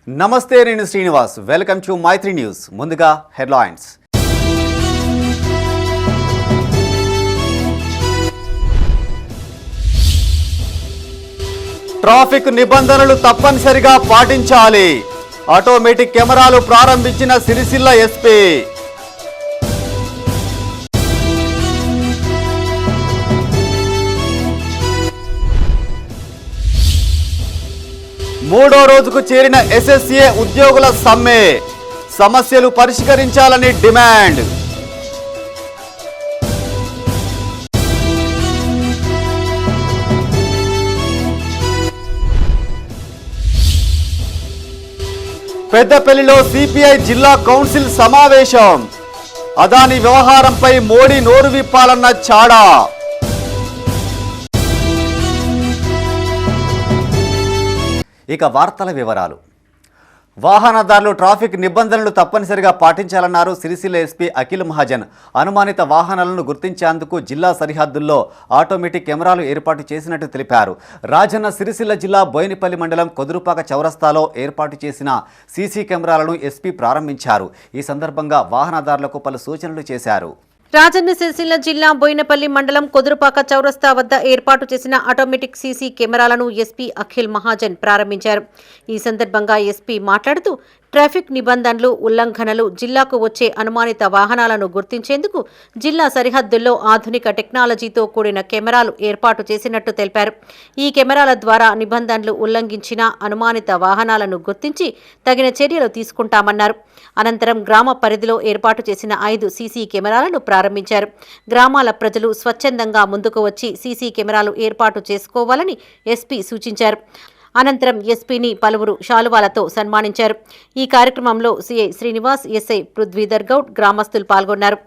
నమస్తే, నేను Srinivas. Welcome to Maitri news. ముందుగా హెడ్లైన్స్. ట్రాఫిక్ నిబంధనలు తప్పనిసరిగా పాటించాలి. ఆటోమేటిక్ కెమెరాలు ప్రారంభించిన సిరిసిల్ల ఎస్పీ. మూడో రోజుకు చేరిన ఎస్ఎస్ఏ ఉద్యోగుల సమ్మె. సమస్యలు పరిష్కరించాలని డిమాండ్. పెద్దపల్లిలో సిపిఐ జిల్లా కౌన్సిల్ సమావేశం. అదాని వ్యవహారంపై మోడీ నోరు విప్పాలన్న చాడా. ఇక వార్తల వివరాలు. వాహనదారులు ట్రాఫిక్ నిబంధనలు తప్పనిసరిగా పాటించాలన్నారు సిరిసిల్ల ఎస్పీ అఖిల్ మహాజన్. అనుమానిత వాహనాలను గుర్తించేందుకు జిల్లా సరిహద్దుల్లో ఆటోమేటిక్ కెమెరాలు ఏర్పాటు చేసినట్టు తెలిపారు. రాజన్న సిరిసిల్ల జిల్లా బోయినపల్లి మండలం కొదురుపాక చౌరస్తాలో ఏర్పాటు చేసిన సీసీ కెమెరాలను ఎస్పీ ప్రారంభించారు. ఈ సందర్భంగా వాహనదారులకు పలు సూచనలు చేశారు. రాజన్న సిరిసిల్ల జిల్లా బోయినపల్లి మండలం కొదురుపాక చౌరస్తా వద్ద ఏర్పాటు చేసిన ఆటోమేటిక్ సీసీ కెమెరాలను ఎస్పీ అఖిల్ మహాజన్ ప్రారంభించారు. ఈ సందర్భంగా ఎస్పీ మాట్లాడుతూ ట్రాఫిక్ నిబంధనలు ఉల్లంఘనలు, జిల్లాకు వచ్చే అనుమానిత వాహనాలను గుర్తించేందుకు జిల్లా సరిహద్దుల్లో ఆధునిక టెక్నాలజీతో కూడిన కెమెరాలు ఏర్పాటు చేసినట్టు తెలిపారు. ఈ కెమెరాల ద్వారా నిబంధనలు ఉల్లంఘించిన అనుమానిత వాహనాలను గుర్తించి తగిన చర్యలు తీసుకుంటామన్నారు. అనంతరం గ్రామ పరిధిలో ఏర్పాటు చేసిన 5 సీసీ కెమెరాలను ప్రారంభించారు. గ్రామాల ప్రజలు స్వచ్ఛందంగా ముందుకు వచ్చి సీసీ కెమెరాలు ఏర్పాటు చేసుకోవాలని ఎస్పీ సూచించారు. అనంతరం ఎస్పీని పలువురు శాలువాలతో సన్మానించారు. ఈ కార్యక్రమంలో సిఐ శ్రీనివాస్, ఎస్ఐ పృథ్వీధర్ గౌడ్, గ్రామస్తులు పాల్గొన్నారు.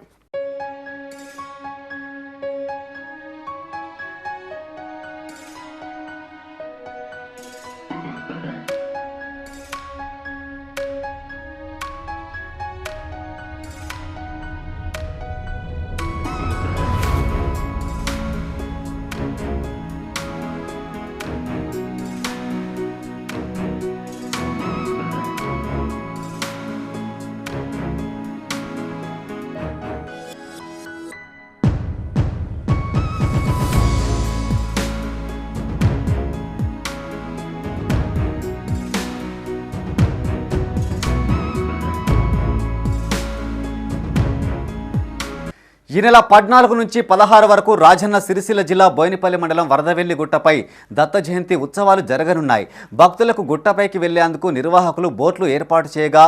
ఈ నెల 14 నుంచి 16 వరకు రాజన్న సిరిసిల్ల జిల్లా బోయినపల్లి మండలం వరదవెల్లి గుట్టపై దత్త జయంతి ఉత్సవాలు జరగనున్నాయి. భక్తులకు గుట్టపైకి వెళ్లేందుకు నిర్వాహకులు బోట్లు ఏర్పాటు చేయగా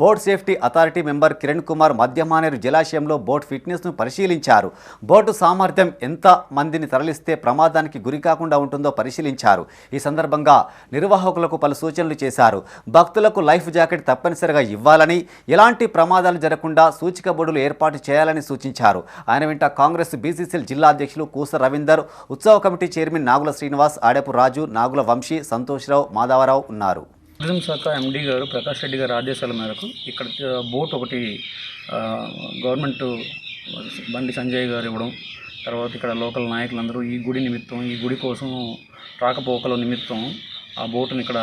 boat safety authority member Kiran Kumar Madhyamaneru జలాశయంలో బోట్ ఫిట్నెస్ను పరిశీలించారు. బోటు సామర్థ్యం ఎంత మందిని తరలిస్తే ప్రమాదానికి గురి కాకుండా ఉంటుందో పరిశీలించారు. ఈ సందర్భంగా నిర్వాహకులకు పలు సూచనలు చేశారు. భక్తులకు లైఫ్ జాకెట్ తప్పనిసరిగా ఇవ్వాలని, ఎలాంటి ప్రమాదాలు జరగకుండా సూచిక బోర్డులు ఏర్పాటు చేయాలని సూచించారు. ఆయన వెంట కాంగ్రెస్ బీసీసీఎల్ జిల్లా అధ్యక్షులు కూస రవీందర్, ఉత్సవ కమిటీ చైర్మన్ నాగుల శ్రీనివాస్, ఆడపు రాజు, నాగుల వంశీ, సంతోష్రావు, మాధవరావు ఉన్నారు. టూరిజం శాఖ ఎండీ గారు ప్రకాష్ రెడ్డి గారి ఆదేశాల మేరకు ఇక్కడ బోట్ ఒకటి గవర్నమెంట్ బండి సంజయ్ గారు ఇవ్వడం, తర్వాత ఇక్కడ లోకల్ నాయకులందరూ ఈ గుడి నిమిత్తం, ఈ గుడి కోసం రాకపోకల నిమిత్తం ఆ బోటుని ఇక్కడ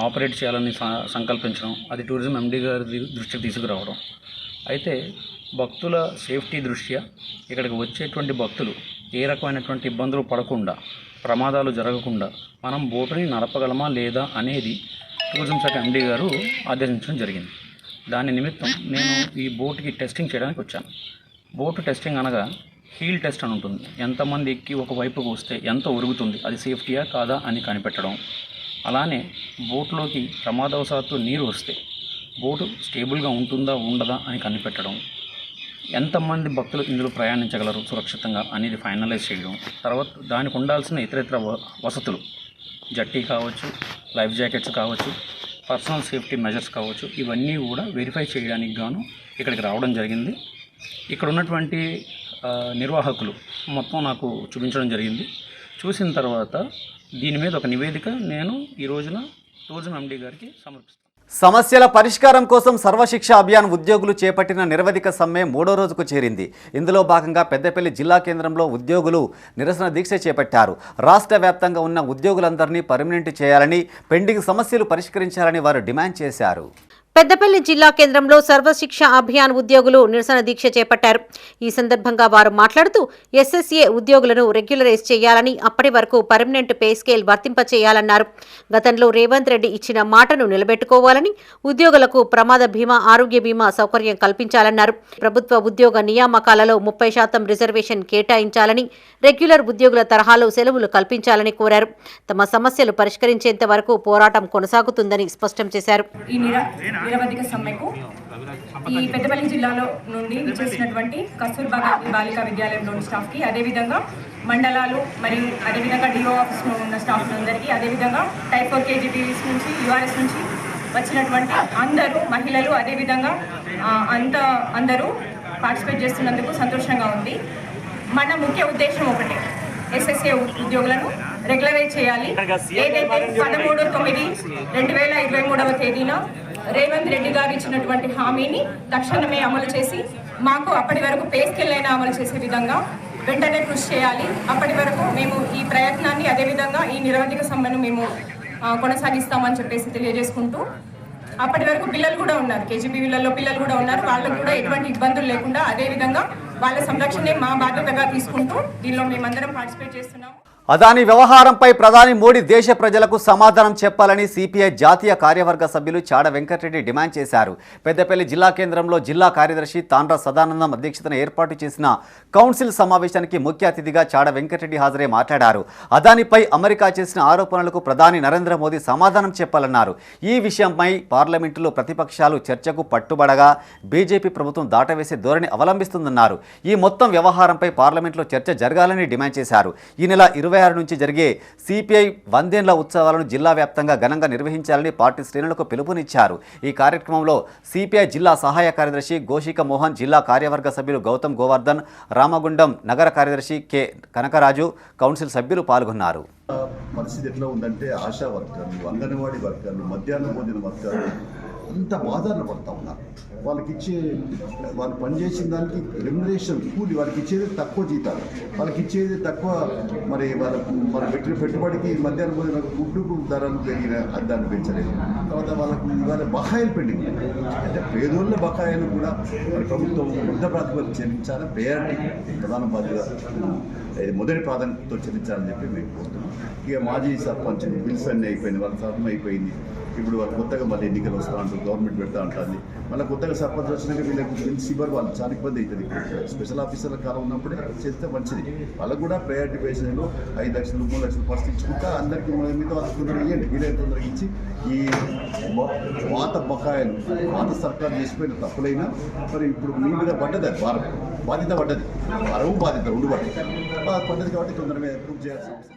ఆపరేట్ చేయాలని సంకల్పించడం, అది టూరిజం ఎండీ గారి దృష్టికి తీసుకురావడం. అయితే భక్తుల సేఫ్టీ దృష్ట్యా ఇక్కడికి వచ్చేటువంటి భక్తులు ఏ రకమైనటువంటి ఇబ్బందులు పడకుండా, ప్రమాదాలు జరగకుండా మనం బోటుని నడపగలమా లేదా అనేది టూరిజం శాఖ ఎండీ గారు ఆదేశించడం జరిగింది. దాని నిమిత్తం నేను ఈ బోటుకి టెస్టింగ్ చేయడానికి వచ్చాను. బోటు టెస్టింగ్ అనగా హీల్ టెస్ట్ అని ఉంటుంది. ఎంతమంది ఎక్కి ఒకవైపుకు వస్తే ఎంత ఉరుగుతుంది, అది సేఫ్టీయా కాదా అని కనిపెట్టడం. అలానే బోటులోకి ప్రమాదవశాత్తు నీరు వస్తే బోటు స్టేబుల్గా ఉంటుందా ఉండదా అని కనిపెట్టడం. ఎంతమంది భక్తులు ఇందులో ప్రయాణించగలరు సురక్షితంగా అనేది ఫైనలైజ్ చేయడం. తర్వాత దానికి ఉండాల్సిన ఇతర వసతులు, జట్టి కావచ్చు, లైఫ్ జాకెట్స్ కావచ్చు, పర్సనల్ సేఫ్టీ మెజర్స్ కావచ్చు, ఇవన్నీ కూడా వెరిఫై చేయడానికి గాను ఇక్కడికి రావడం జరిగింది. ఇక్కడ ఉన్నటువంటి నిర్వాహకులు మొత్తం నాకు చూపించడం జరిగింది. చూసిన తర్వాత దీని మీద ఒక నివేదిక నేను ఈ రోజున టూరిజం ఎండీ గారికి సమర్పిస్తాను. సమస్యల పరిష్కారం కోసం సర్వశిక్ష అభియాన్ ఉద్యోగులు చేపట్టిన నిరవధిక సమ్మె 3వ రోజుకు చేరింది. ఇందులో భాగంగా పెద్దపల్లి జిల్లా కేంద్రంలో ఉద్యోగులు నిరసన దీక్ష చేపట్టారు. రాష్ట్ర వ్యాప్తంగా ఉన్న ఉద్యోగులందరినీ పర్మనెంట్ చేయాలని, పెండింగ్ సమస్యలు పరిష్కరించాలని వారు డిమాండ్ చేశారు. పెద్దపల్లి జిల్లా కేంద్రంలో సర్వశిక్ష అభియాన్ ఉద్యోగులు నిరసన దీక్ష చేపట్టారు. ఈ సందర్భంగా వారు మాట్లాడుతూ ఎస్ఎస్ఏ ఉద్యోగులను రెగ్యులరైజ్ చేయాలని, అప్పటి వరకు పర్మనెంట్ పే స్కేల్ వర్తింపచేయాలన్నారు. గతంలో రేవంత్ రెడ్డి ఇచ్చిన మాటను నిలబెట్టుకోవాలని, ఉద్యోగులకు ప్రమాద బీమా, ఆరోగ్య బీమా సౌకర్యం కల్పించాలన్నారు. ప్రభుత్వ ఉద్యోగ నియామకాలలో 30% రిజర్వేషన్ కేటాయించాలని, రెగ్యులర్ ఉద్యోగుల తరహాలో సెలవులు కల్పించాలని కోరారు. తమ సమస్యలు పరిష్కరించేంత వరకు పోరాటం కొనసాగుతుందని స్పష్టం చేశారు. నిరవధిక సమ్మెకు ఈ పెద్దపల్లి జిల్లాలో నుండి చేసినటువంటి కస్తూర్బా బాలికా విద్యాలయంలోని స్టాఫ్కి, అదేవిధంగా మండలాలు మరియు అదేవిధంగా డిఓ ఆఫీస్లో ఉన్న స్టాఫ్ అందరికీ, అదేవిధంగా టైప్ 4 కేజీటీవీస్ నుంచి, యూఆర్ఎస్ నుంచి వచ్చినటువంటి అందరూ మహిళలు, అదేవిధంగా అందరూ పార్టిసిపేట్ చేస్తున్నందుకు సంతోషంగా ఉంది. మన ముఖ్య ఉద్దేశం ఒకటే, ఎస్ఎస్ఏ ఉద్యోగులను రెగ్యులరైజ్ చేయాలి. ఏదైతే 13/9/2023 తేదీన రేవంత్ రెడ్డి గారు ఇచ్చినటువంటి హామీని తక్షణమే అమలు చేసి, మాకు అప్పటి వరకు పే స్కేల్ అయినా అమలు చేసే విధంగా వెంటనే కృషి చేయాలి. అప్పటి వరకు మేము ఈ ప్రయత్నాన్ని, అదేవిధంగా ఈ నిరవధిక సమ్మెను మేము కొనసాగిస్తామని చెప్పేసి తెలియజేసుకుంటూ, అప్పటి వరకు పిల్లలు కూడా ఉన్నారు, కేజీబీవీలలో పిల్లలు కూడా ఉన్నారు, వాళ్ళకు కూడా ఎటువంటి ఇబ్బందులు లేకుండా అదేవిధంగా వాళ్ళ సంరక్షణే మా బాధ్యతగా తీసుకుంటూ దీనిలో మేమందరం పార్టిసిపేట్ చేస్తున్నాము. అదాని వ్యవహారంపై ప్రధాని మోడీ దేశ ప్రజలకు సమాధానం చెప్పాలని సిపిఐ జాతీయ కార్యవర్గ సభ్యులు చాడ వెంకటరెడ్డి డిమాండ్ చేశారు. పెద్దపల్లి జిల్లా కేంద్రంలో జిల్లా కార్యదర్శి తాండ్ర సదానందం అధ్యక్షతన ఏర్పాటు చేసిన కౌన్సిల్ సమావేశానికి ముఖ్య అతిథిగా చాడ వెంకటరెడ్డి హాజరై మాట్లాడారు. అదానిపై అమెరికా చేసిన ఆరోపణలకు ప్రధాని నరేంద్ర మోదీ సమాధానం చెప్పాలన్నారు. ఈ విషయంపై పార్లమెంటులో ప్రతిపక్షాలు చర్చకు పట్టుబడగా బీజేపీ ప్రభుత్వం దాటవేసే ధోరణి అవలంబిస్తుందన్నారు. ఈ మొత్తం వ్యవహారంపై పార్లమెంట్లో చర్చ జరగాలని డిమాండ్ చేశారు. ఈ నెల 26 నుంచి జరిగే సిపిఐ 100 ఉత్సవాలను జిల్లా వ్యాప్తంగా ఘనంగా నిర్వహించాలని పార్టీ శ్రేణులకు పిలుపునిచ్చారు. ఈ కార్యక్రమంలో సిపిఐ జిల్లా సహాయ కార్యదర్శి గోషిక మోహన్, జిల్లా కార్యవర్గ సభ్యులు గౌతమ్ గోవర్ధన్, రామగుండం నగర కార్యదర్శి కె కనకరాజు, కౌన్సిల్ సభ్యులు పాల్గొన్నారు. పరిస్థితి ఎట్లా ఉందంటే, ఆశా వర్కర్లు, అంగన్వాడీ వర్కర్లు, మధ్యాహ్న భోజన వర్కర్లు అంత బాధలు పడుతూ ఉన్నారు. వాళ్ళు పనిచేసిన దానికి రెమ్యునరేషన్, కూలి వాళ్ళకి ఇచ్చేది తక్కువ జీతాలు, వాళ్ళకి ఇచ్చేది తక్కువ. మరి మన పెట్టిన పెట్టుబడికి మధ్యాహ్న భోజన గుడ్డుకు ధరలు పెరిగిన దాన్ని పెంచలేదు. తర్వాత వాళ్ళకు ఇవాళ బకాయిలు పెండింగ్, అంటే పేదోళ్ళ బకాయిలు కూడా మరి ప్రభుత్వం యుద్ధ ప్రాతిపదికన చెల్లించాలని ప్రయారిటీ ప్రధాన బాధ్యత, మొదటి ప్రాధాన్యతతో చెల్లించాలని చెప్పి మేము కోరుతున్నాం. ఇక మాజీ సర్పంచ్ బిల్స్ అన్నీ అయిపోయింది, వాళ్ళ సర్పం అయిపోయింది. ఇప్పుడు వాళ్ళు కొత్తగా మళ్ళీ ఎన్నికలు వస్తూ అంటారు, గవర్నమెంట్ పెడతా ఉంటుంది. మళ్ళీ కొత్తగా సర్పంచ్ వచ్చినాక వీళ్ళకి బిల్స్ ఇవ్వరు, వాళ్ళు చాలా ఇబ్బంది అవుతుంది. స్పెషల్ ఆఫీసర్ల కాలం ఉన్నప్పుడే చేస్తే మంచిది. వాళ్ళకు కూడా ప్రయారిటీ బేసిస్లో 5 లక్షలు 3 లక్షలు ఫస్ట్ ఇచ్చుకుంటా అందరికీ మీద వాళ్ళకి తొందరగా ఇవ్వండి, వీలైతే తొందరగా ఇచ్చి ఈ పాత బకాయిలు, పాత సర్కారు చేసిపోయిన తప్పులైనా మరి ఇప్పుడు మీ మీద పడ్డది, అది బాధ్యత పడ్డది, వరవు బాధ్యత 2 పడ్డది కాబట్టి తొందరగా అప్రూవ్ చేయాల్సిన అవసరం.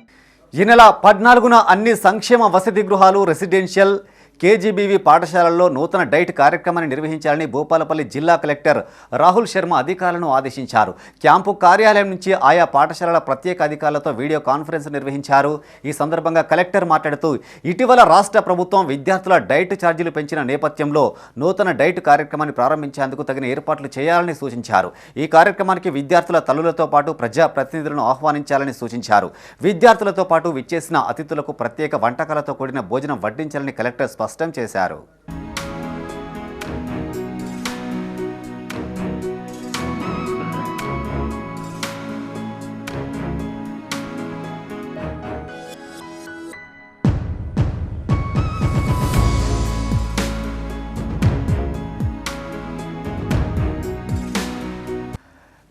ఈ నెల 14న అన్ని సంక్షేమ వసతి గృహాలు, రెసిడెన్షియల్, కేజీబీవీ పాఠశాలల్లో నూతన డైట్ కార్యక్రమాన్ని నిర్వహించాలని భూపాలపల్లి జిల్లా కలెక్టర్ రాహుల్ శర్మ అధికారులను ఆదేశించారు. క్యాంపు కార్యాలయం నుంచి ఆయా పాఠశాలల ప్రత్యేక అధికారులతో వీడియో కాన్ఫరెన్స్ నిర్వహించారు. ఈ సందర్భంగా కలెక్టర్ మాట్లాడుతూ, ఇటీవల రాష్ట్ర ప్రభుత్వం విద్యార్థుల డైట్ ఛార్జీలు పెంచిన నేపథ్యంలో నూతన డైట్ కార్యక్రమాన్ని ప్రారంభించేందుకు తగిన ఏర్పాట్లు చేయాలని సూచించారు. ఈ కార్యక్రమానికి విద్యార్థుల తల్లులతో పాటు ప్రజాప్రతినిధులను ఆహ్వానించాలని సూచించారు. విద్యార్థులతో పాటు విచ్చేసిన అతిథులకు ప్రత్యేక వంటకాలతో కూడిన భోజనం వడ్డించాలని కలెక్టర్ స్పష్టం చేశారు.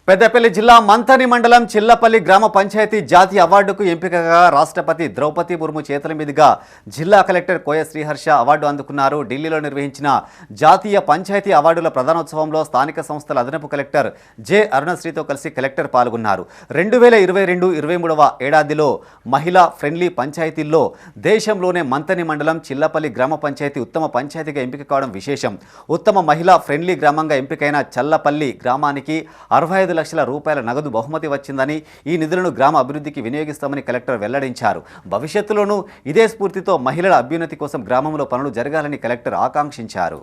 పెద్దపల్లి జిల్లా మంథని మండలం చిల్లపల్లి గ్రామ పంచాయతీ జాతీయ అవార్డుకు ఎంపికగా రాష్ట్రపతి ద్రౌపది ముర్ము చేతుల మీదుగా జిల్లా కలెక్టర్ కోయ శ్రీహర్ష అవార్డు అందుకున్నారు. ఢిల్లీలో నిర్వహించిన జాతీయ పంచాయతీ అవార్డుల ప్రధానోత్సవంలో స్థానిక సంస్థల అదనపు కలెక్టర్ జె అరుణశ్రీతో కలిసి కలెక్టర్ పాల్గొన్నారు. 2022-23 ఏడాదిలో మహిళా ఫ్రెండ్లీ పంచాయతీల్లో దేశంలోనే మంథని మండలం చిల్లపల్లి గ్రామ పంచాయతీ ఉత్తమ పంచాయతీగా ఎంపిక కావడం విశేషం. ఉత్తమ మహిళా ఫ్రెండ్లీ గ్రామంగా ఎంపికైన చల్లపల్లి గ్రామానికి 65 లక్షల రూపాయల నగదు బహుమతి వచ్చిందని ఈ నిధులను గ్రామ అభివృద్ధికి వినియోగిస్తామని కలెక్టర్ వెల్లడించారు. భవిష్యత్తులోనూ ఇదే స్ఫూర్తితో మహిళల అభ్యున్నతి కోసం గ్రామంలో పనులు జరగాలని కలెక్టర్ ఆకాంక్షించారు.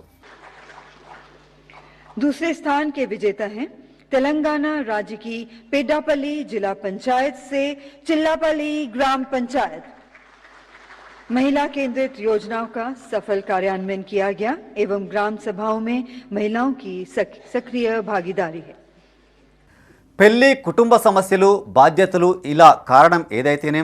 दूसरे स्थान के विजेता हैं तेलंगाना राज्य की पेड्डापल्ली जिला पंचायत से चिल्लापल्ली ग्राम पंचायत। महिला केंद्रित योजनाओं का सफल कार्यान्वयन किया गया एवं ग्राम सभाओं में महिलाओं की सक्रिय भागीदारी है. పెళ్లి, కుటుంబ సమస్యలు, బాధ్యతలు ఇలా కారణం ఏదైతేనే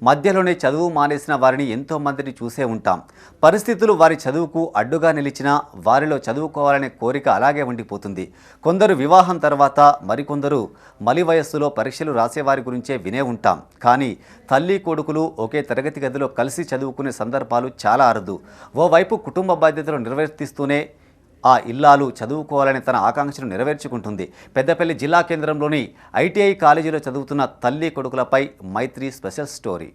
మధ్యలోనే చదువు మానేసిన వారిని ఎంతో మందిని చూసే ఉంటాం. పరిస్థితులు వారి చదువుకు అడ్డుగా నిలిచినా వారిలో చదువుకోవాలనే కోరిక అలాగే ఉండిపోతుంది. కొందరు వివాహం తర్వాత, మరికొందరు మలి వయస్సులో పరీక్షలు రాసేవారి గురించే వినే ఉంటాం. కానీ తల్లి కొడుకులు ఒకే తరగతి గదిలో కలిసి చదువుకునే సందర్భాలు చాలా అరుదు. ఓవైపు కుటుంబ బాధ్యతలు నిర్వర్తిస్తూనే ఆ ఇల్లాలు చదువుకోవాలని తన ఆకాంక్షను నెరవేర్చుకుంటుంది. పెద్దపల్లి జిల్లా కేంద్రంలోని ITI కాలేజీలో చదువుతున్న తల్లి కొడుకులపై మైత్రి స్పెషల్ స్టోరీ.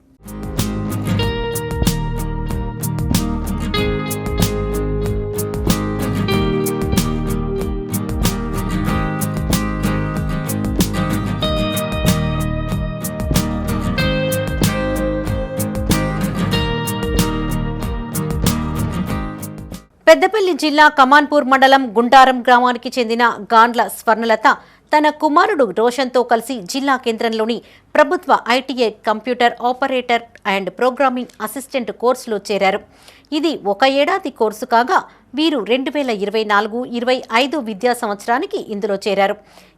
పెద్దపల్లి జిల్లా కమాన్పూర్ మండలం గుండారం గ్రామానికి చెందిన గాండ్ల స్వర్ణలత తన కుమారుడు రోషన్తో కలిసి జిల్లా కేంద్రంలోని ప్రభుత్వ ITI computer operator and programming assistant కోర్సులో చేరారు. ఇది ఒక ఏడాది కోర్సు కాగా వీరు 2024-25 విద్యా సంవత్సరానికి ఇందులో చేరారు.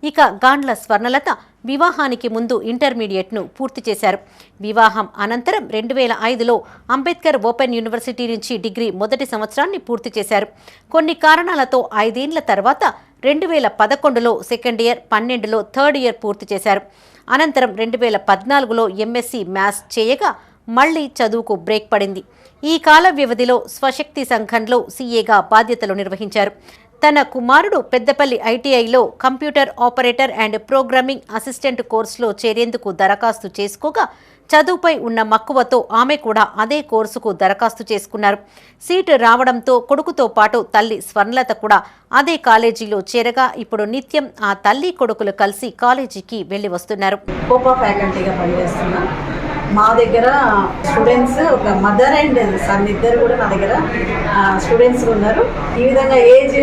ఇక గాండ్ల స్వర్ణలత వివాహానికి ముందు ఇంటర్మీడియట్ను పూర్తి చేశారు. వివాహం అనంతరం 2005లో అంబేద్కర్ ఓపెన్ యూనివర్సిటీ నుంచి డిగ్రీ మొదటి సంవత్సరాన్ని పూర్తి చేశారు. కొన్ని కారణాలతో 5 ఏళ్ల తర్వాత 2011లో సెకండ్ ఇయర్, 12లో థర్డ్ ఇయర్ పూర్తి చేశారు. అనంతరం 2014లో MSc మ్యాథ్స్ చేయగా మళ్లీ చదువుకు బ్రేక్ పడింది. ఈ కాల వ్యవధిలో స్వశక్తి సంఘంలో CAగా బాధ్యతలు నిర్వహించారు. తన కుమారుడు పెద్దపల్లి ITIలో computer operator and programming assistant కోర్సులో చేరేందుకు దరఖాస్తు చేసుకోగా చదువుపై ఉన్న మక్కువతో ఆమె కూడా అదే కోర్సుకు దరఖాస్తు చేసుకున్నారు. సీటు రావడంతో కొడుకుతో పాటు తల్లి స్వర్ణలత కూడా అదే కాలేజీలో చేరగా ఇప్పుడు నిత్యం ఆ తల్లి కొడుకులు కలిసి కాలేజీకి వెళ్లి వస్తున్నారు. కోపా ఫ్యాకల్టీగా పనిచేస్తున్నా. మా దగ్గర స్టూడెంట్స్ ఒక మదర్ అండ్ సన్ ఇద్దరు కూడా నా దగ్గర స్టూడెంట్స్ ఉన్నారు. ఈ విధంగా ఏజ్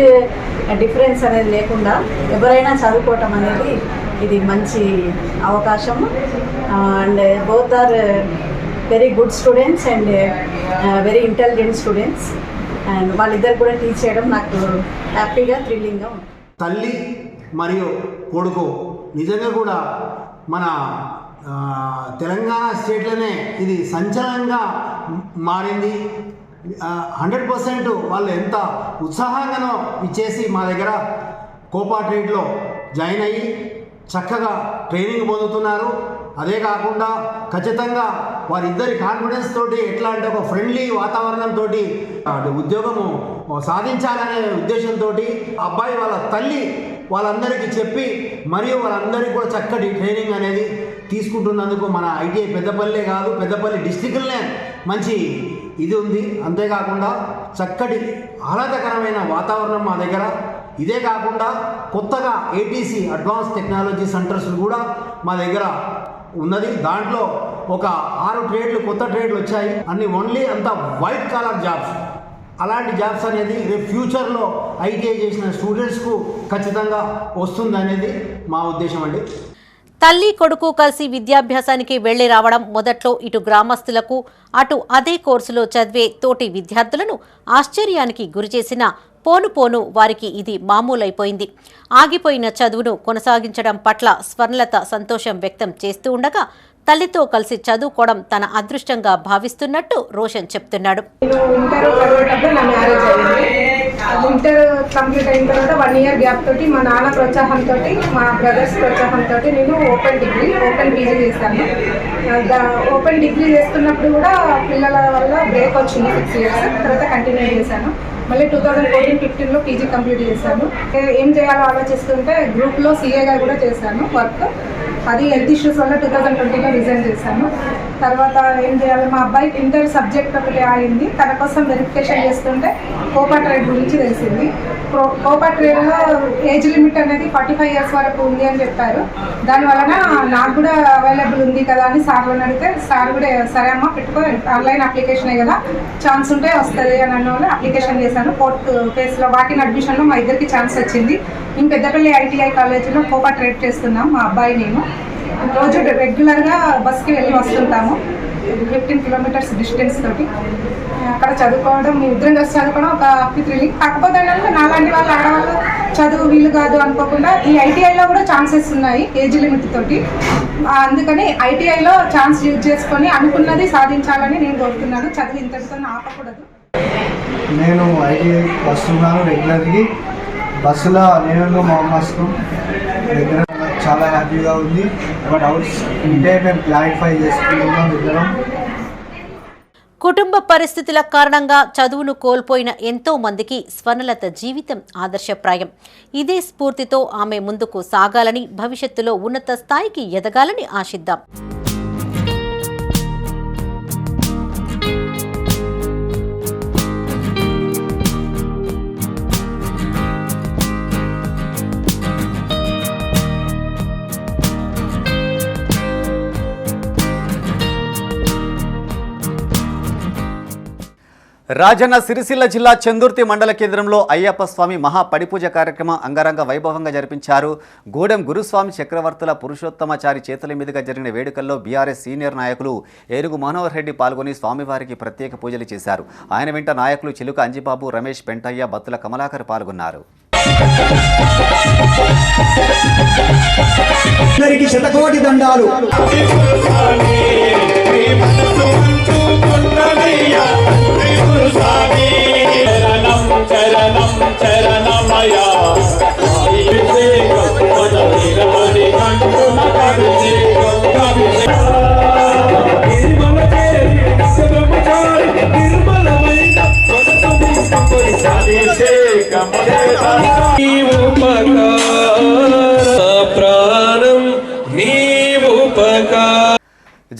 డిఫరెన్స్ అనేది లేకుండా ఎవరైనా చదువుకోవటం అనేది ఇది మంచి అవకాశం. And both are very good students and very intelligent students. And వాళ్ళిద్దరు కూడా టీచ్ చేయడం నాకు హ్యాపీగా, థ్రిల్లింగ్గా ఉంది. తల్లి మరియు కొడుకు నిజంగా కూడా మన తెలంగాణ స్టేట్లోనే ఇది సంచలనంగా మారింది. 100% వాళ్ళు ఎంత ఉత్సాహంగానో ఇచ్చేసి మా దగ్గర కోపా ట్రేడ్లో జాయిన్ అయ్యి చక్కగా ట్రైనింగ్ పొందుతున్నారు. అదే కాకుండా ఖచ్చితంగా వారిద్దరి కాన్ఫిడెన్స్ తోటి ఎట్లా అంటే ఒక ఫ్రెండ్లీ వాతావరణంతో ఉద్యోగము సాధించాలనే ఉద్దేశంతో అబ్బాయి వాళ్ళ తల్లి వాళ్ళందరికీ చెప్పి మరియు వాళ్ళందరికీ కూడా చక్కటి ట్రైనింగ్ అనేది తీసుకుంటున్నందుకు మన ITI పెద్దపల్లి కాదు, పెద్దపల్లి డిస్టిక్లోనే మంచి ఇది ఉంది. అంతేకాకుండా చక్కటి ఆహ్లాదకరమైన వాతావరణం మా దగ్గర. ఇదే కాకుండా కొత్తగా ATC అడ్వాన్స్ టెక్నాలజీ సెంటర్స్ కూడా మా దగ్గర ఉన్నది. దాంట్లో ఒక 6 ట్రేడ్లు, కొత్త ట్రేడ్లు వచ్చాయి. అన్ని ఓన్లీ అంతా వైట్ కాలర్ జాబ్స్. అలాంటి జాబ్స్ అనేది రేపు ఫ్యూచర్లో ITI చేసిన స్టూడెంట్స్కు ఖచ్చితంగా వస్తుంది అనేది మా ఉద్దేశం అండి. తల్లి కొడుకు కలిసి విద్యాభ్యాసానికి వెళ్లి రావడం మొదట్లో ఇటు గ్రామస్తులకు అటు అదే కోర్సులో చదివే తోటి విద్యార్థులను ఆశ్చర్యానికి గురిచేసిన పోను వారికి ఇది మామూలైపోయింది. ఆగిపోయిన చదువును కొనసాగించడం పట్ల స్వర్ణలత సంతోషం వ్యక్తం చేస్తూ ఉండగా తల్లితో కలిసి చదువుకోవడం తన అదృష్టంగా భావిస్తున్నట్టు రోషన్ చెప్తున్నాడు. ఇంటర్ కంప్లీట్ అయిన తర్వాత 1 ఇయర్ గ్యాప్ తోటి మా నాన్న ప్రోత్సాహంతో, మా బ్రదర్స్ ప్రోత్సాహంతో నేను ఓపెన్ PG చేశాను. ఓపెన్ డిగ్రీ చేస్తున్నప్పుడు కూడా పిల్లల వల్ల బ్రేక్ వచ్చింది 6 ఇయర్స్. తర్వాత కంటిన్యూ చేశాను. మళ్ళీ 2014-15లో PG కంప్లీట్ చేశాను. ఏం చేయాలో ఆలోచిస్తుంటే గ్రూప్లో CAగా కూడా చేశాను వర్క్. అది హెల్త్ ఇష్యూస్ వల్ల 2020లో రిజైన్ చేశాను. తర్వాత ఏం చేయాలి, మా అబ్బాయికి ఇంటర్ సబ్జెక్ట్ ఒకటి ఆగింది. తన కోసం వెరిఫికేషన్ చేస్తుంటే కోపా ట్రేడ్ గురించి తెలిసింది. కోపా ట్రేడ్లో ఏజ్ లిమిట్ అనేది 45 ఇయర్స్ వరకు ఉంది అని చెప్పారు. దానివలన నాకు కూడా అవైలబుల్ ఉంది కదా అని సార్లను అడిగితే సార్ కూడా సరే అమ్మ పెట్టుకో, ఆన్లైన్ అప్లికేషనే కదా, ఛాన్స్ ఉంటే వస్తుంది అని అన్న వాళ్ళు అప్లికేషన్ చేశాను. 4th ఫేజ్లో వాకిన్ అడ్మిషన్లో మా ఇద్దరికి ఛాన్స్ వచ్చింది. మేము పెద్దపల్లి ఐటీఐ కాలేజీలో కోపా ట్రేడ్ చేస్తున్నాం. మా అబ్బాయి నేను రోజు రెగ్యులర్గా బస్కి వెళ్ళి వస్తుంటాము. 15 కిలోమీటర్స్ డిస్టెన్స్ తోటి అక్కడ చదువుకోవడం, మీ ఇద్దరం కలిసి చదువుకోవడం ఒక థ్రిల్లింగ్. కాకపోతే నాలాంటి వాళ్ళు ఆడవాళ్ళు చదువు వీలు కాదు అనుకోకుండా ఈ ఐటీఐలో కూడా ఛాన్సెస్ ఉన్నాయి ఏజ్ లిమిట్ తోటి. అందుకని ఐటీఐలో ఛాన్స్ యూజ్ చేసుకొని అనుకున్నది సాధించాలని నేను కోరుతున్నాను. చదువు ఇంతటితో ఆపకూడదు. నేను ఐటీఐ వస్తున్నాను రెగ్యులర్గా. బస్సులో నేను మొహమ్మద్కు దగ్గర చాలా హ్యాపీగా ఉంది. బట్ డౌట్స్ ఉంటే మేము క్లారిఫై చేసుకుంటున్నాం ఇద్దరం. కుటుంబ పరిస్థితుల కారణంగా చదువును కోల్పోయిన ఎంతో మందికి స్వర్ణలత జీవితం ఆదర్శప్రాయం. ఇదే స్ఫూర్తితో ఆమె ముందుకు సాగాలని, భవిష్యత్తులో ఉన్నత స్థాయికి ఎదగాలని ఆశిద్దాం. రాజన్న సిరిసిల్ల జిల్లా చందుర్తి మండల కేంద్రంలో అయ్యప్ప స్వామి మహా పడిపూజ కార్యక్రమం అంగరంగ వైభవంగా జరిపించారు. గూడెం గురుస్వామి చక్రవర్తుల పురుషోత్తమాచారి చేతుల మీదుగా జరిగిన వేడుకల్లో బీఆర్ఎస్ సీనియర్ నాయకులు ఏనుగు మనోహర్ రెడ్డి పాల్గొని స్వామివారికి ప్రత్యేక పూజలు చేశారు. ఆయన వెంట నాయకులు చిలుక అంజిబాబు, రమేష్ పెంటయ్య, బత్తుల కమలాకర్ పాల్గొన్నారు. శతకోటి దండాలు.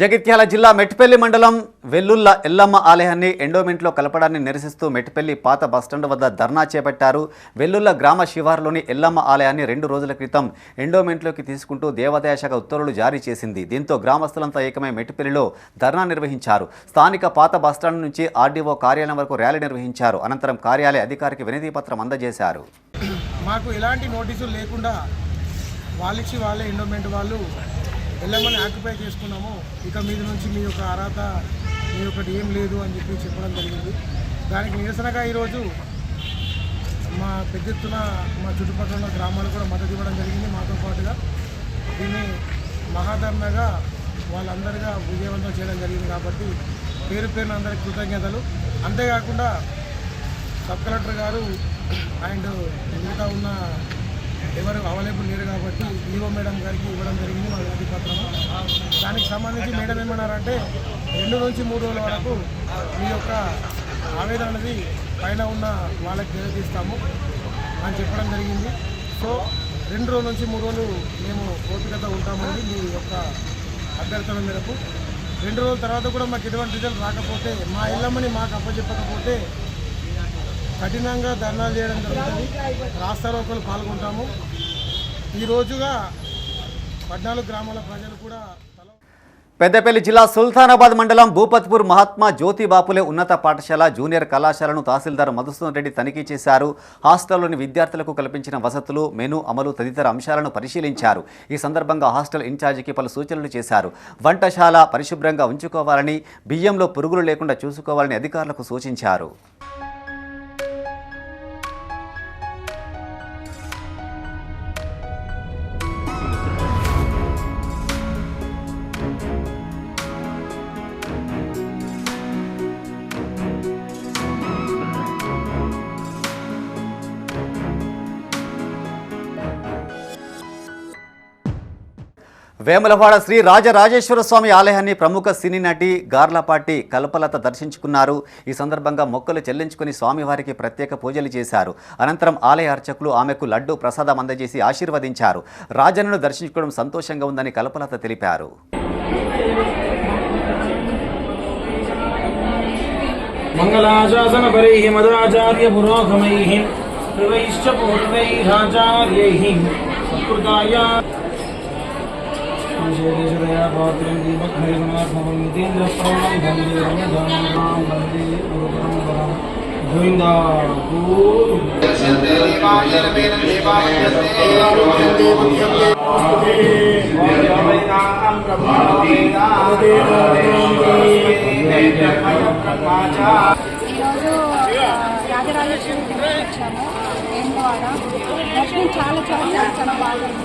జగిత్యాల జిల్లా మెట్పల్లి మండలం వెల్లుల్ల ఎల్లమ్మ ఆలయాన్ని ఎండోమెంట్లో కలపడాన్ని నిరసిస్తూ మెట్పల్లి పాత బస్టాండ్ వద్ద ధర్నా చేపట్టారు. వెల్లుల్ల గ్రామ శివారులోని ఎల్లమ్మ ఆలయాన్ని 2 రోజుల క్రితం ఎండోమెంట్లోకి తీసుకుంటూ దేవాదాయ శాఖ ఉత్తర్వులు జారీ చేసింది. దీంతో గ్రామస్తులంతా ఏకమై మెట్పల్లిలో ధర్నా నిర్వహించారు. స్థానిక పాత బస్టాండ్ నుంచి ఆర్డీఓ కార్యాలయం వరకు ర్యాలీ నిర్వహించారు. అనంతరం కార్యాలయ అధికారికి వినతి పత్రం అందజేశారు. మాకు ఎలాంటి నోటీసులు లేకుండా వాళ్ళిచ్చి వాళ్ళే ఎండోమెంట్ వాళ్ళు ఎల్లమ్మని ఆక్యుపై చేసుకున్నాము, ఇక మీద నుంచి మీ యొక్క అర్హత మీ ఒకటి ఏం లేదు అని చెప్పడం జరిగింది. దానికి నిరసనగా ఈరోజు మా పెద్ద ఎత్తున మా చుట్టుపక్కల ఉన్న గ్రామాలు కూడా మద్దతు ఇవ్వడం జరిగింది. మాతో పాటుగా దీన్ని మహాధర్నగా వాళ్ళందరిగా విజయవంతం చేయడం జరిగింది. కాబట్టి పేరు పేరున అందరికీ కృతజ్ఞతలు. అంతేకాకుండా సబ్ కలెక్టర్ గారు అండ్ మిగతా ఉన్న ఎవరు అవైలబుల్ లేరు కాబట్టి ఈవో మేడం గారికి ఇవ్వడం జరిగింది మా వినతి పత్రము. దానికి సంబంధించి మేడం ఏమన్నారంటే 2 నుంచి 3 రోజుల వరకు మీ యొక్క ఆవేదన అనేది పైన ఉన్న వాళ్ళకి తెలియజేస్తాము అని చెప్పడం జరిగింది. సో 2 రోజుల నుంచి 3 రోజులు మేము ఓపికత ఉంటామని మీ యొక్క అభ్యర్థన మేరకు 2 రోజుల తర్వాత కూడా మాకు ఎటువంటి రిజల్ట్ రాకపోతే, మా ఎల్లమ్మని మాకు అప్పచెప్పకపోతే కఠినంగా ధర్నాలు చేయడం జరుగుతుంది. రాస్తారోకోలు పాల్గొంటాము. ఈ రోజుగా 14 గ్రామాల ప్రజలు కూడా. పెద్దపల్లి జిల్లా సుల్తానాబాద్ మండలం భూపత్పూర్ మహాత్మా జ్యోతి బాపులే ఉన్నత పాఠశాల, జూనియర్ కళాశాలను తహసీల్దార్ మధుసూదన్ రెడ్డి తనిఖీ చేశారు. హాస్టల్లోని విద్యార్థులకు కల్పించిన వసతులు, మెను అమలు తదితర అంశాలను పరిశీలించారు. ఈ సందర్భంగా హాస్టల్ ఇన్ఛార్జికి పలు సూచనలు చేశారు. వంటశాల పరిశుభ్రంగా ఉంచుకోవాలని, బియ్యంలో పురుగులు లేకుండా చూసుకోవాలని అధికారులకు సూచించారు. వేములవాడ శ్రీ రాజరాజేశ్వర స్వామి ఆలయాన్ని ప్రముఖ సినీ నటి గార్లపాటి కల్పలత దర్శించుకున్నారు. ఈ సందర్భంగా మొక్కలు చెల్లించుకుని స్వామివారికి ప్రత్యేక పూజలు చేశారు. అనంతరం ఆలయ అర్చకులు ఆమెకు లడ్డు ప్రసాదం అందజేసి ఆశీర్వదించారు. రాజన్నను దర్శించుకోవడం సంతోషంగా ఉందని కల్పలత తెలిపారు. మంగళాశాసనపరైః మధురాచార్య పురోగమైః త్రివైశ్చ పూర్వైరాచార్యైః సత్కృతాయ విశేషదయా పాత్రం దీపగ్నిర్మాత్మకం నితేంద్రప్రవణం వందే రమదానం వందే గురుపరంపరాం గోవిందా ఈరోజు రాజరాజేశ్వరి టెంపుల్ వచ్చాము వేములవాడ. దర్శనం చాలా చాలా బాగుంది.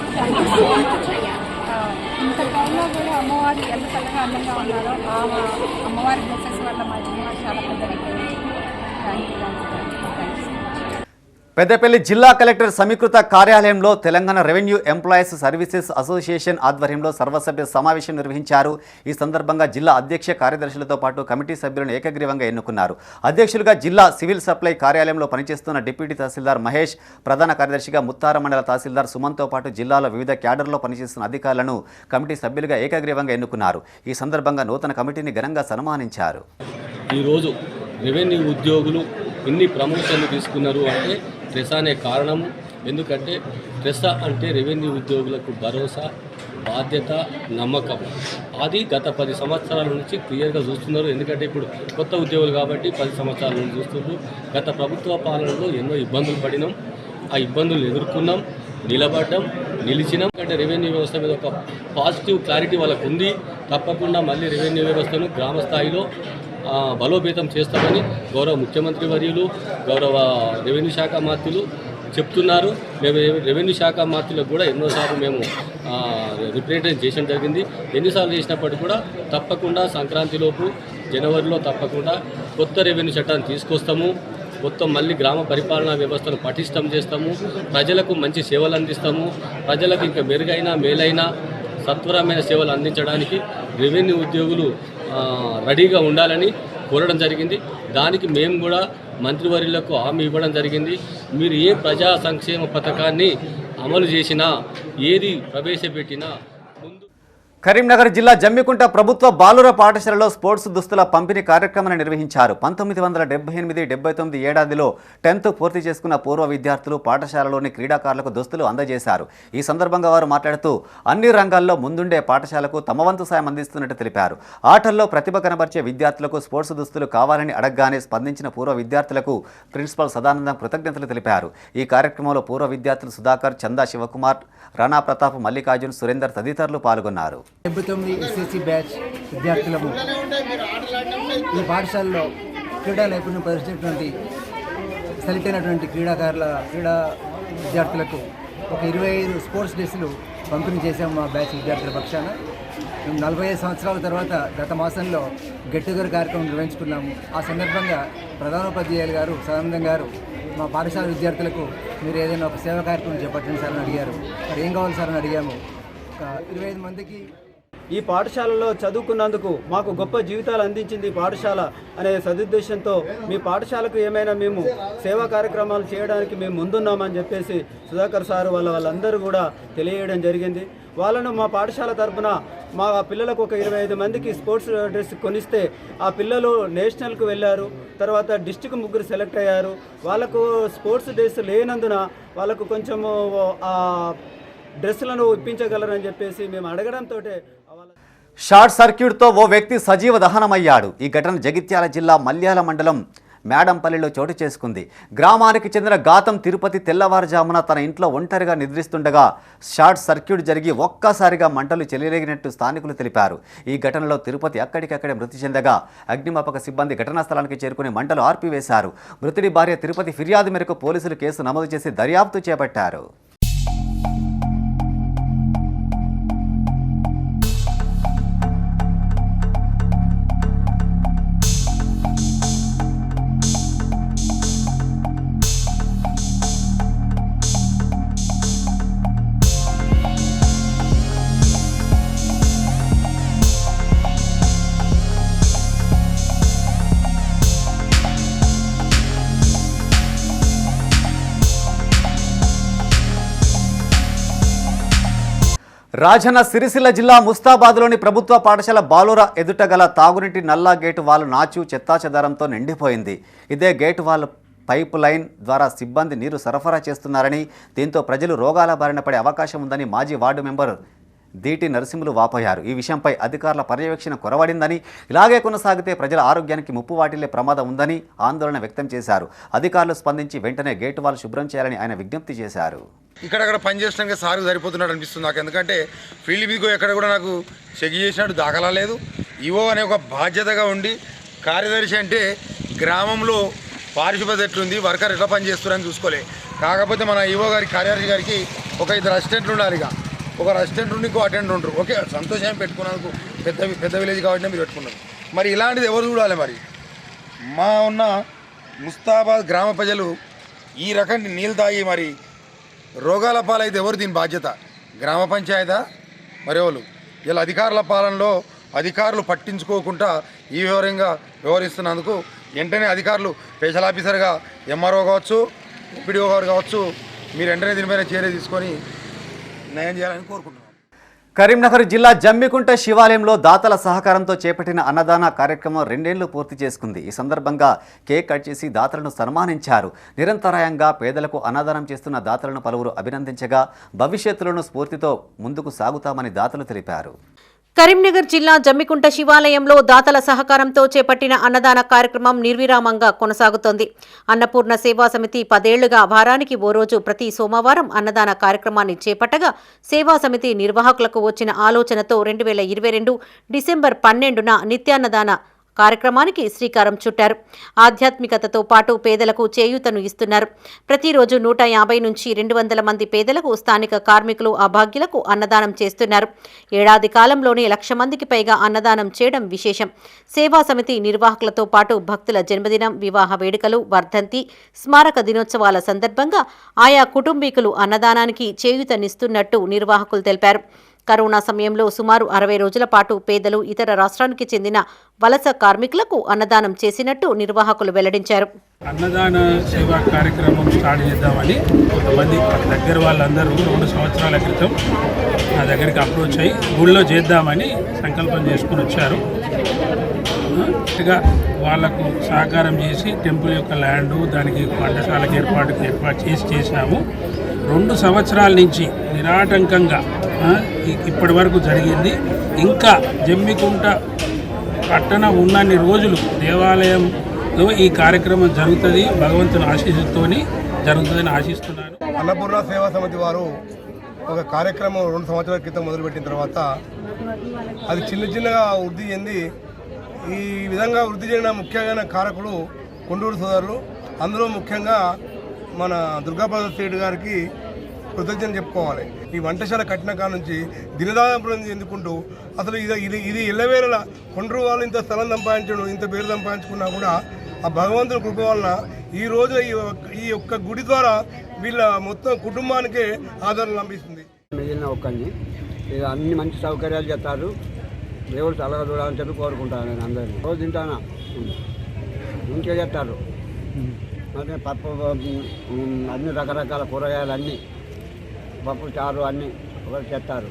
ఇంత టైంలో కూడా అమ్మవారు ఎంత చక్కగా అందంగా ఉన్నారో ఆ అమ్మవారి బ్లెస్సెస్ వల్ల మా జీవనం చాలా పెద్దదైపోయింది. Thank you. పెద్దపల్లి జిల్లా కలెక్టర్ సమీకృత కార్యాలయంలో Telangana revenue employees services association ఆధ్వర్యంలో సర్వసభ్య సమావేశం నిర్వహించారు. ఈ సందర్భంగా జిల్లా అధ్యక్ష కార్యదర్శులతో పాటు కమిటీ సభ్యులను ఏకగ్రీవంగా ఎన్నుకున్నారు. అధ్యక్షులుగా జిల్లా సివిల్ సప్లై కార్యాలయంలో పనిచేస్తున్న డిప్యూటీ తహసీల్దార్ మహేష్, ప్రధాన కార్యదర్శిగా ముత్తారం మండల తహసీల్దార్ సుమన్తో పాటు జిల్లాలో వివిధ క్యాడర్లో పనిచేస్తున్న అధికారులను కమిటీ సభ్యులుగా ఏకగ్రీవంగా ఎన్నుకున్నారు. ఈ సందర్భంగా నూతన కమిటీని ఘనంగా సన్మానించారు. ఈరోజు రెవెన్యూ ఉద్యోగులు ఇన్ని ప్రమోషన్లు తీసుకున్నారు అంటే ట్రెసా అనే కారణము. ఎందుకంటే ట్రెసా అంటే రెవెన్యూ ఉద్యోగులకు భరోసా, బాధ్యత, నమ్మకం. అది గత 10 సంవత్సరాల నుంచి క్లియర్గా చూస్తున్నారు. ఎందుకంటే ఇప్పుడు కొత్త ఉద్యోగులు కాబట్టి 10 సంవత్సరాల నుంచి చూస్తున్నారు. గత ప్రభుత్వ పాలనలో ఎన్నో ఇబ్బందులు పడినాం, ఆ ఇబ్బందులు ఎదుర్కొన్నాం, నిలబడ్డాం, నిలిచినాం. అంటే రెవెన్యూ వ్యవస్థ మీద ఒక పాజిటివ్ క్లారిటీ వాళ్ళకు ఉంది. తప్పకుండా మళ్ళీ రెవెన్యూ వ్యవస్థను గ్రామ స్థాయిలో బలోపేతం చేస్తామని గౌరవ ముఖ్యమంత్రి వర్యులు, గౌరవ రెవెన్యూ శాఖ మంత్రులు చెప్తున్నారు. మేము రెవెన్యూ శాఖ మంత్రులకు కూడా ఎన్నోసార్లు మేము రిప్రజెంటేషన్ చేయడం జరిగింది. ఎన్నిసార్లు చేసినప్పటికీ కూడా తప్పకుండా సంక్రాంతిలోపు జనవరిలో తప్పకుండా కొత్త రెవెన్యూ చట్టాన్ని తీసుకొస్తాము. మొత్తం మళ్ళీ గ్రామ పరిపాలనా వ్యవస్థను పటిష్టం చేస్తాము. ప్రజలకు మంచి సేవలు అందిస్తాము. ప్రజలకు ఇంకా మెరుగైన మేలైన సత్వరమైన సేవలు అందించడానికి రెవెన్యూ ఉద్యోగులు రెడీగా ఉండాలని కోరడం జరిగింది. దానికి మేము కూడా మంత్రివర్యులకు హామీ ఇవ్వడం జరిగింది. మీరు ఏ ప్రజా సంక్షేమ పథకాన్ని అమలు చేసినా, ఏది ప్రవేశపెట్టినా కరీంనగర్ జిల్లా జమ్మికుంట ప్రభుత్వ బాలుర పాఠశాలలో స్పోర్ట్స్ దుస్తుల పంపిణీ కార్యక్రమాన్ని నిర్వహించారు. 1978-79 ఏడాదిలో 10th పూర్తి చేసుకున్న పూర్వ విద్యార్థులు పాఠశాలలోని క్రీడాకారులకు దుస్తులు అందజేశారు. ఈ సందర్భంగా వారు మాట్లాడుతూ అన్ని రంగాల్లో ముందుండే పాఠశాలకు తమ వంతు సాయం అందిస్తున్నట్టు తెలిపారు. ఆటల్లో ప్రతిభ కనబర్చే విద్యార్థులకు స్పోర్ట్స్ దుస్తులు కావాలని అడగగానే స్పందించిన పూర్వ విద్యార్థులకు ప్రిన్సిపల్ సదానందం కృతజ్ఞతలు తెలిపారు. ఈ కార్యక్రమంలో పూర్వ విద్యార్థులు సుధాకర్, చందా శివకుమార్, రాణా ప్రతాప్, మల్లికార్జున్, సురేందర్ తదితరులు పాల్గొన్నారు. 79 SSC బ్యాచ్ విద్యార్థులకు ఈ పాఠశాలలో క్రీడా నైపుణ్యం ప్రదర్శించినటువంటి సెలెక్ట్ అయినటువంటి క్రీడా విద్యార్థులకు ఒక 25 స్పోర్ట్స్ డ్రెస్సులు పంపిణీ చేశాము మా బ్యాచ్ విద్యార్థుల పక్షాన. మేము 45 సంవత్సరాల తర్వాత గత మాసంలో గెట్ టుగెదర్ కార్యక్రమం నిర్వహించుకున్నాము. ఆ సందర్భంగా ప్రధానోపాధ్యాయులు గారు సదానందం గారు మా పాఠశాల విద్యార్థులకు మీరు ఏదైనా ఒక సేవా కార్యక్రమం చేపట్టండి సార్ అని అడిగారు. మరి ఏం కావాలి సార్ అని అడిగాము. ఒక 25 మందికి ఈ పాఠశాలలో చదువుకున్నందుకు మాకు గొప్ప జీవితాలు అందించింది పాఠశాల అనే సదుద్దేశంతో మీ పాఠశాలకు ఏమైనా మేము సేవా కార్యక్రమాలు చేయడానికి మేము ముందున్నామని చెప్పేసి సుధాకర్ సార్ వాళ్ళందరూ కూడా తెలియజేయడం జరిగింది. వాళ్ళను మా పాఠశాల తరఫున మా పిల్లలకు ఒక 25 మందికి స్పోర్ట్స్ డ్రెస్ కొనిస్తే ఆ పిల్లలు నేషనల్కు వెళ్ళారు. తర్వాత డిస్టిక్ 3 సెలెక్ట్ అయ్యారు. వాళ్ళకు స్పోర్ట్స్ డ్రెస్ లేనందున వాళ్ళకు కొంచెము డ్రెస్సులను ఇప్పించగలరని చెప్పేసి మేము అడగడంతో షార్ట్ సర్క్యూట్తో ఓ వ్యక్తి సజీవ దహనమయ్యాడు. ఈ ఘటన జగిత్యాల జిల్లా మల్యాల మండలం మేడంపల్లిలో చోటు చేసుకుంది. గ్రామానికి చెందిన గాతం తిరుపతి తెల్లవారుజామున తన ఇంట్లో ఒంటరిగా నిద్రిస్తుండగా షార్ట్ సర్క్యూట్ జరిగి ఒక్కసారిగా మంటలు చెలరేగినట్టు స్థానికులు తెలిపారు. ఈ ఘటనలో తిరుపతి అక్కడికక్కడే మృతి చెందగా అగ్నిమాపక సిబ్బంది ఘటనా స్థలానికి చేరుకుని మంటలు ఆర్పివేశారు. మృతుడి భార్య తిరుపతి ఫిర్యాదు మేరకు పోలీసులు కేసు నమోదు చేసి దర్యాప్తు చేపట్టారు. రాజన్న సిరిసిల్ల జిల్లా ముస్తాబాద్లోని ప్రభుత్వ పాఠశాల బాలుర ఎదుట గల తాగునీటి నల్లా గేటు వాల్ నాచు చెత్తాచెదారంతో నిండిపోయింది. ఇదే గేటు వాల్ పైప్ లైన్ ద్వారా సిబ్బంది నీరు సరఫరా చేస్తున్నారని, దీంతో ప్రజలు రోగాల బారిన పడే అవకాశం ఉందని మాజీ వార్డు మెంబర్ దీటి నరసింహులు వాపోయారు. ఈ విషయంపై అధికారుల పర్యవేక్షణ కొరవడిందని, ఇలాగే కొనసాగితే ప్రజల ఆరోగ్యానికి ముప్పు వాటిల్లే ప్రమాదం ఉందని ఆందోళన వ్యక్తం చేశారు. అధికారులు స్పందించి వెంటనే గేటు వాల్ శుభ్రం చేయాలని ఆయన విజ్ఞప్తి చేశారు. ఇక్కడక్కడ పనిచేయడానికి సారు సరిపోతున్నాడు అనిపిస్తుంది నాకు. ఎందుకంటే ఫీల్డ్ మీదకు ఎక్కడ కూడా నాకు చెక్ చేసినట్టు దాఖలా లేదు. ఈవో అనే ఒక బాధ్యతగా ఉండి, కార్యదర్శి అంటే గ్రామంలో పారిశుభ్రత ఎట్లుంది, వర్కర్ ఎట్లా పనిచేస్తున్నారని చూసుకోలే. కాకపోతే మన ఈవో గారి కార్యదర్శి గారికి ఒక 2 అసిస్టెంట్లు ఉండాలి. ఇక ఒక అసిస్టెంట్ ఉండి ఇంకో అటెండర్ ఉంటారు. ఓకే, సంతోషం పెట్టుకున్నందుకు, పెద్ద విలేజ్ కాబట్టి మీరు పెట్టుకున్నారు. మరి ఇలాంటిది ఎవరు చూడాలి? మరి మా ఉన్న ముస్తాబాద్ గ్రామ ప్రజలు ఈ రకం నీళ్ళు తాగి మరి రోగాల పాలైతే ఎవరు దీని బాధ్యత? గ్రామ పంచాయతా మరి ఎవరు? ఇలా అధికారుల పాలనలో అధికారులు పట్టించుకోకుండా ఈ వివరంగా వ్యవహరిస్తున్నందుకు వెంటనే అధికారులు స్పెషల్ ఆఫీసర్గా ఎంఆర్ఓ కావచ్చు, ఎంపీడీఓ గారు కావచ్చు, మీరు వెంటనే దీనిపైన చర్య తీసుకొని న్యాయం చేయాలని కోరుకుంటున్నాను. కరీంనగర్ జిల్లా జమ్మికుంట శివాలయంలో దాతల సహకారంతో చేపట్టిన అన్నదాన కార్యక్రమం 2 ఏళ్లు పూర్తి చేసుకుంది. ఈ సందర్భంగా కేక్ కట్ చేసి దాతలను సన్మానించారు. నిరంతరాయంగా పేదలకు అన్నదానం చేస్తున్న దాతలను పలువురు అభినందించగా, భవిష్యత్తులోనూ స్ఫూర్తితో ముందుకు సాగుతామని దాతలు తెలిపారు. కరీంనగర్ జిల్లా జమ్మికుంట శివాలయంలో దాతల సహకారంతో చేపట్టిన అన్నదాన కార్యక్రమం నిర్విరామంగా కొనసాగుతోంది. అన్నపూర్ణ సేవా సమితి 10 ఏళ్లుగా వారానికి ఓ రోజు ప్రతి సోమవారం అన్నదాన కార్యక్రమాన్ని చేపట్టగా, సేవా సమితి నిర్వాహకులకు వచ్చిన ఆలోచనతో 2022 డిసెంబర్ 12న నిత్యాన్నదాన కార్యక్రమానికి శ్రీకారం చుట్టారు. ఆధ్యాత్మికతతో పాటు పేదలకు చేయూతను ఇస్తున్నారు. ప్రతిరోజు 150 నుంచి 200 మంది పేదలకు, స్థానిక కార్మికులు, అభాగ్యులకు అన్నదానం చేస్తున్నారు. ఏడాది కాలంలోనే 1,00,000 మందికి పైగా అన్నదానం చేయడం విశేషం. సేవా సమితి నిర్వాహకులతో పాటు భక్తుల జన్మదినం, వివాహ వేడుకలు, వర్ధంతి, స్మారక దినోత్సవాల సందర్భంగా ఆయా కుటుంబీకులు అన్నదానానికి చేయూతనిస్తున్నట్టు నిర్వాహకులు తెలిపారు. కరోనా సమయంలో సుమారు 60 రోజుల పాటు పేదలు, ఇతర రాష్ట్రానికి చెందిన వలస కార్మికులకు అన్నదానం చేసినట్టు నిర్వాహకులు వెల్లడించారు. అన్నదాన సేవా కార్యక్రమం స్టార్ట్ చేద్దామని కొంతమంది దగ్గర వాళ్ళందరూ 2 సంవత్సరాల క్రితం నా దగ్గరికి అప్రోచ్ అయ్యి గుళ్ళో చేద్దామని సంకల్పం చేసుకుని వచ్చారు. వాళ్లకు సహకారం చేసి టెంపుల్ యొక్క ల్యాండు, దానికి వంటశాలకు ఏర్పాటు చేశాము. 2 సంవత్సరాల నుంచి నిరాటంకంగా ఇప్పటి వరకు జరిగింది. ఇంకా జమ్మికుంట పట్టణ ఉన్నన్ని రోజులు దేవాలయంలో ఈ కార్యక్రమం జరుగుతుంది. భగవంతుని ఆశీస్సుతోని జరుగుతుందని ఆశిస్తున్నాను. అన్నపూర్ణ సేవా సమితి వారు ఒక కార్యక్రమం 2 సంవత్సరాల క్రితం మొదలుపెట్టిన తర్వాత అది చిన్నగా వృద్ధి చెంది, ఈ విధంగా వృద్ధి చెందిన ముఖ్యమైన కారకులు కొండూరు సోదరులు. అందులో ముఖ్యంగా మన దుర్గాప్రసాద్ సేఠ్ గారికి కృతజ్ఞత చెప్పుకోవాలి. ఈ వంటశాల కట్టిన కాడ నుంచి దినదాపురం ఎందుకుంటూ అసలు ఇది ఎల్లవేళలా కొండ్రు వాళ్ళు ఇంత స్థలం సంపాదించడం, ఇంత పేరు సంపాదించుకున్నా కూడా ఆ భగవంతుని కృప వలన ఈ రోజు ఈ ఒక్క గుడి ద్వారా వీళ్ళ మొత్తం కుటుంబానికే ఆదరణ లభిస్తుంది. మిగిలిన ఒక్కని ఇక అన్ని మంచి సౌకర్యాలు చేస్తారు. దేవుడు చల్లగా చూడాలని చెప్పి కోరుకుంటాను. నేను అందరినీ రోజు తింటానా ఇంకే చేస్తారు. అంటే పప్పు, అన్ని రకరకాల కూరగాయలు, అన్నీ పప్పు, చారు అన్నీ ఒకటి చేస్తారు.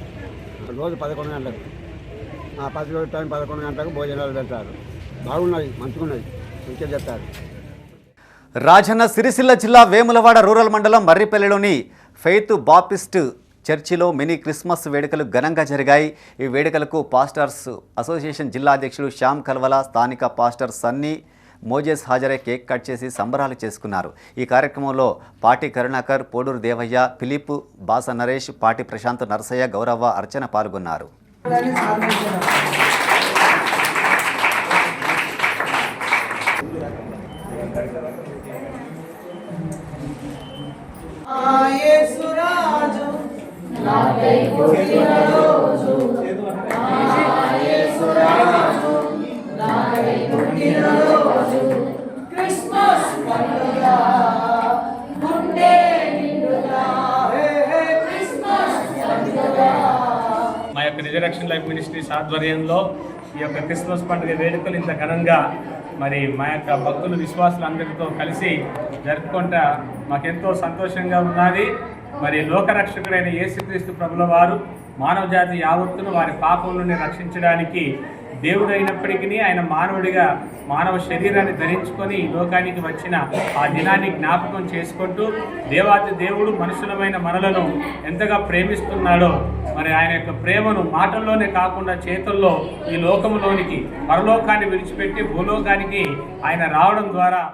రోజు 11 గంటలకు, 11 గంటలకు భోజనాలు పెడతారు. బాగున్నది, మంచిగున్నది, ఇంకే చేస్తారు. రాజన్న సిరిసిల్ల జిల్లా వేములవాడ రూరల్ మండలం మర్రిపల్లిలోని ఫెయిత్ బాప్టిస్ట్ చర్చిలో మినీ క్రిస్మస్ వేడుకలు ఘనంగా జరిగాయి. ఈ వేడుకలకు పాస్టర్స్ అసోసియేషన్ జిల్లా అధ్యక్షుడు శ్యామ్ కల్వల, స్థానిక పాస్టర్ సన్నీ మోజెస్ హాజరై కేక్ కట్ చేసి సంబరాలు చేసుకున్నారు. ఈ కార్యక్రమంలో పాటి కరుణాకర్, పోడూరు దేవయ్య, ఫిలిప్, బాస నరేష్, పాటి ప్రశాంత్, నరసయ్య, గౌరవ్వ, అర్చన పాల్గొన్నారు. మా యొక్క రిజరక్షన్ లైఫ్ మినిస్ట్రీస్ ఆధ్వర్యంలో ఈ యొక్క క్రిస్మస్ పండుగ వేడుకలు ఇంత ఘనంగా మరి మా యొక్క భక్తులు, విశ్వాసులందరితో కలిసి జరుపుకుంటా మాకెంతో సంతోషంగా ఉన్నది. మరి లోకరక్షకుడైన యేసుక్రీస్తు ప్రభుల వారు మానవ జాతి యావత్తును వారి పాపం నుండి రక్షించడానికి దేవుడు అయినప్పటికీ ఆయన మానవుడిగా మానవ శరీరాన్ని ధరించుకొని ఈ లోకానికి వచ్చిన ఆ దినాన్ని జ్ఞాపకం చేసుకుంటూ దేవాది దేవుడు మనుషులమైన మనలను ఎంతగా ప్రేమిస్తున్నాడో మరి ఆయన యొక్క ప్రేమను మాటల్లోనే కాకుండా చేతుల్లో ఈ లోకంలోనికి పరలోకాన్ని విడిచిపెట్టి భూలోకానికి ఆయన రావడం ద్వారా.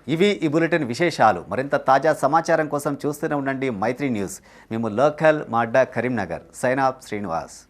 ఇవి ఈ బులెటిన్ విశేషాలు. మరింత తాజా సమాచారం కోసం చూస్తూనే ఉండండి మైత్రి న్యూస్. మేము లోకల్ మాడ్డా కరీంనగర్. Sign off Srinivas.